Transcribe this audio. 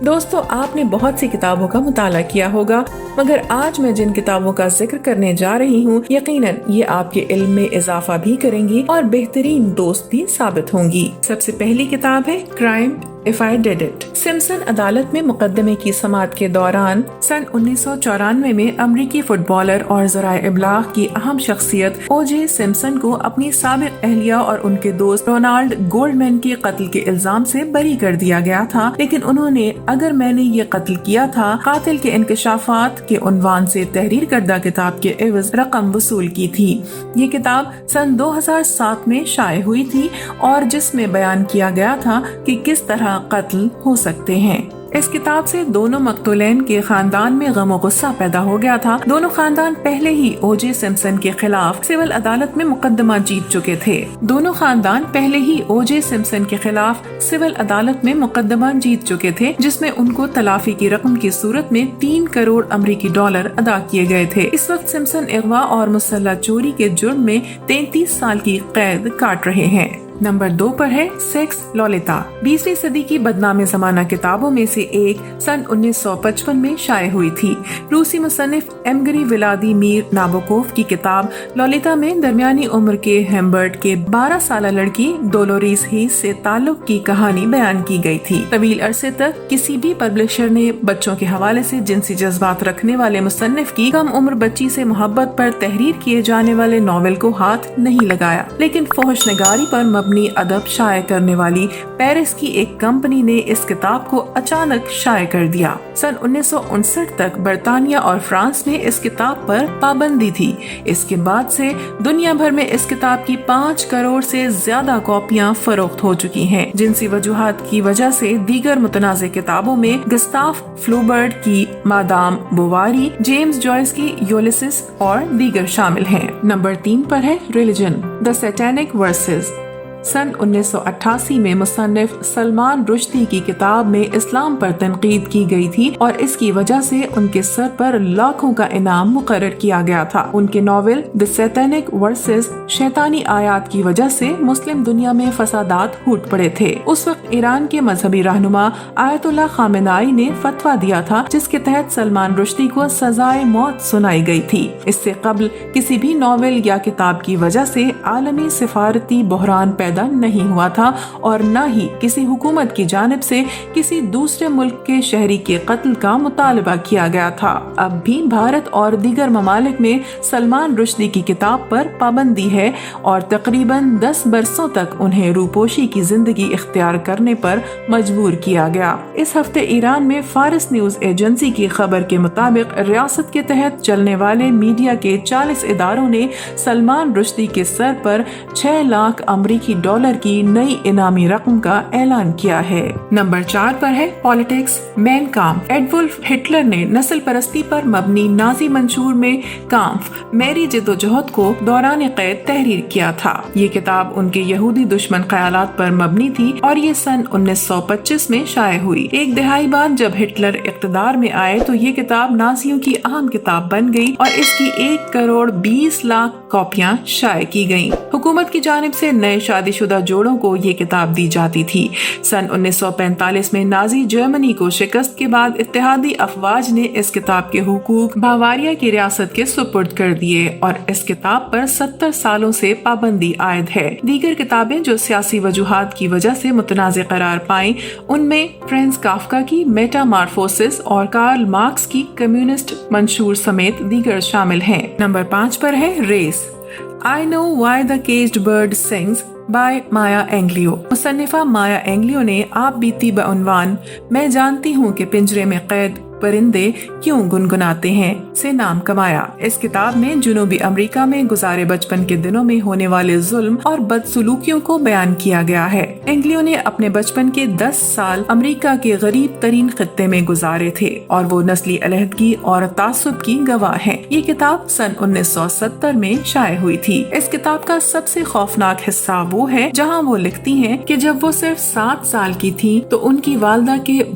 دوستو آپ نے بہت سی کتابوں کا مطالعہ کیا ہوگا، مگر آج میں جن کتابوں کا ذکر کرنے جا رہی ہوں یقیناً یہ آپ کے علم میں اضافہ بھی کریں گی اور بہترین دوست بھی ثابت ہوں گی۔ سب سے پہلی کتاب ہے crime If I Did It۔ Simpson عدالت میں مقدمے کی سماعت کے دوران سن 1994 میں امریکی فٹ بالر اور ذرائع ابلاغ کی اہم شخصیت او جے سمسن کو اپنی سابق اہلیہ اور ان کے دوست رونالڈ گولڈمین کے قتل کے الزام سے بری کر دیا گیا تھا، لیکن انہوں نے اگر میں نے یہ قتل کیا تھا قاتل کے انکشافات کے عنوان سے تحریر کردہ کتاب کے عوض رقم وصول کی تھی۔ یہ کتاب سن 2007 میں شائع ہوئی تھی اور جس میں بیان کیا گیا تھا کہ کس طرح قتل ہو سکتے ہیں۔ اس کتاب سے دونوں مقتولین کے خاندان میں غم و غصہ پیدا ہو گیا تھا۔ دونوں خاندان پہلے ہی او جے سمسن کے خلاف سول عدالت میں مقدمہ جیت چکے تھے۔ جس میں ان کو تلافی کی رقم کی صورت میں 3 کروڑ امریکی ڈالر ادا کیے گئے تھے۔ اس وقت سمسن اغوا اور مسلح چوری کے جرم میں 33 سال کی قید کاٹ رہے ہیں۔ نمبر 2 پر ہے سیکس لولیتا۔ 20ویں صدی کی بدنام زمانہ کتابوں میں سے ایک سن 1955 میں شائع ہوئی تھی۔ روسی مصنف ایمگری ولادی میر نابوکوف کی کتاب لولیتا میں درمیانی عمر کے ہیمبرٹ کے 12 سالہ لڑکی ڈولوریس ہیس سے تعلق کی کہانی بیان کی گئی تھی۔ طویل عرصے تک کسی بھی پبلشر نے بچوں کے حوالے سے جنسی جذبات رکھنے والے مصنف کی کم عمر بچی سے محبت پر تحریر کیے جانے والے ناول کو ہاتھ نہیں لگایا، لیکن فحش نگاری پر مبنی ادب شائع کرنے والی پیرس کی ایک کمپنی نے اس کتاب کو اچانک شائع کر دیا۔ سن 1959 تک برطانیہ اور فرانس میں اس کتاب پر پابندی تھی۔ اس کے بعد سے دنیا بھر میں اس کتاب کی 5 کروڑ سے زیادہ کاپیاں فروخت ہو چکی ہیں۔ جنسی وجوہات کی وجہ سے دیگر متنازع کتابوں میں گستاف فلوبرٹ کی مادام بوواری، جیمز جوائس کی یولیسس اور دیگر شامل ہیں۔ نمبر 3 پر ہے ریلیجن، دی سیٹینک ورسز۔ سن 1988 میں مصنف سلمان رشدی کی کتاب میں اسلام پر تنقید کی گئی تھی اور اس کی وجہ سے ان کے سر پر لاکھوں کا انعام مقرر کیا گیا تھا۔ ان کے ناول دی سیٹینک ورسز شیطانی آیات کی وجہ سے مسلم دنیا میں فسادات پھوٹ پڑے تھے۔ اس وقت ایران کے مذہبی رہنما آیت اللہ خامنائی نے فتویٰ دیا تھا جس کے تحت سلمان رشدی کو سزائے موت سنائی گئی تھی۔ اس سے قبل کسی بھی ناول یا کتاب کی وجہ سے عالمی سفارتی بحران پیدا نہیں ہوا تھا اور نہ ہی کسی حکومت کی جانب سے کسی دوسرے ملک کے شہری کے قتل کا مطالبہ کیا گیا تھا۔ اب بھی بھارت اور دیگر ممالک میں سلمان رشدی کی کتاب پر پابندی ہے اور تقریباً 10 برسوں تک انہیں روپوشی کی زندگی اختیار کرنے پر مجبور کیا گیا۔ اس ہفتے ایران میں فارس نیوز ایجنسی کی خبر کے مطابق ریاست کے تحت چلنے والے میڈیا کے 40 اداروں نے سلمان رشدی کے سر پر 6 لاکھ امریکی ڈالر کی نئی انعامی رقم کا اعلان کیا ہے۔ نمبر 4 پر ہے پالیٹکس مین کامپ۔ ایڈولف ہٹلر نے نسل پرستی پر مبنی نازی منشور میں کامپ میری جدوجہد کو دوران قید تحریر کیا تھا۔ یہ کتاب ان کے یہودی دشمن خیالات پر مبنی تھی اور یہ سن 1925 میں شائع ہوئی۔ ایک دہائی بعد جب ہٹلر اقتدار میں آئے تو یہ کتاب نازیوں کی اہم کتاب بن گئی اور اس کی 1 کروڑ 20 لاکھ کاپیاں شائع کی گئیں۔ حکومت کی جانب سے نئے شادی شدہ جوڑوں کو یہ کتاب دی جاتی تھی۔ سن 1945 میں نازی جرمنی کو شکست کے بعد اتحادی افواج نے اس کتاب کے حقوق باواریا کی ریاست کے سپرد کر دیے اور اس کتاب پر 70 سالوں سے پابندی عائد ہے۔ دیگر کتابیں جو سیاسی وجوہات کی وجہ سے متنازع قرار پائیں ان میں فرانز کافکا کی میٹا مارفوسس اور کارل مارکس کی کمیونسٹ منشور سمیت دیگر شامل ہیں۔ نمبر 5 پر ہے race, I know why the caged bird sings by Maya Angelou. مصنفہ مایا اینگلیو نے آپ بیتی بعنوان میں جانتی ہوں کہ پنجرے میں قید پرندے کیوں گنگناتے ہیں سے نام کمایا۔ اس کتاب میں جنوبی امریکہ میں گزارے بچپن کے دنوں میں ہونے والے ظلم اور بدسلوکیوں کو بیان کیا گیا ہے۔ اینگلیو نے اپنے بچپن کے 10 سال امریکہ کے غریب ترین خطے میں گزارے تھے اور وہ نسلی علیحدگی اور تعصب کی گواہ ہیں۔ یہ کتاب سن 1970 میں شائع ہوئی تھی۔ اس کتاب کا سب سے خوفناک حصہ وہ ہے جہاں وہ لکھتی ہیں کہ جب وہ صرف 7 سال کی تھی تو ان کی والدہ کے